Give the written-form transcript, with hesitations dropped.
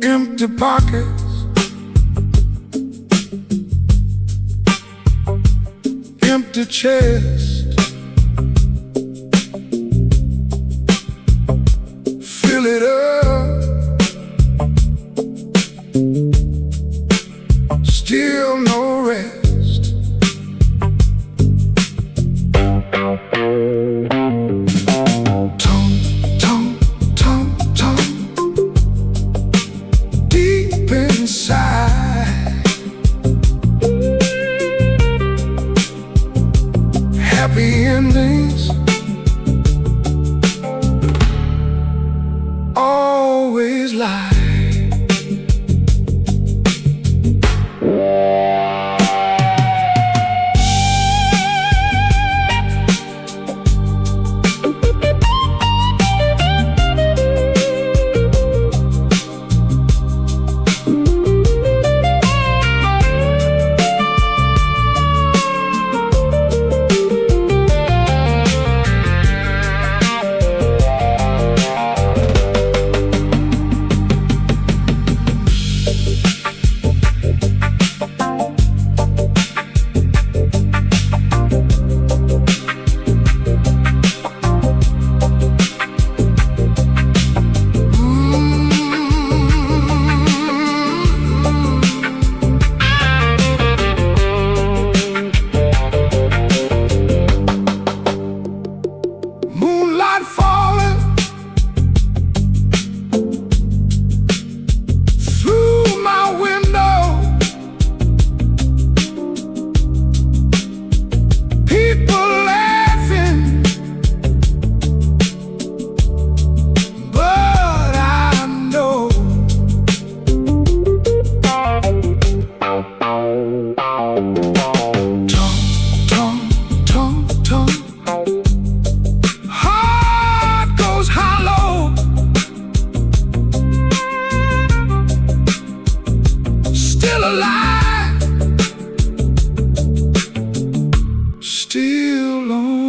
Empty pockets, empty chest, fill it up, still no rest. Tongue, tongue, tongue, tongue, deep inside, happy endings always lie. Moonlight falling through my window, people laughing, but I know tongue, tongue, tongue, tongue, heart goes hollow, still alive, still on.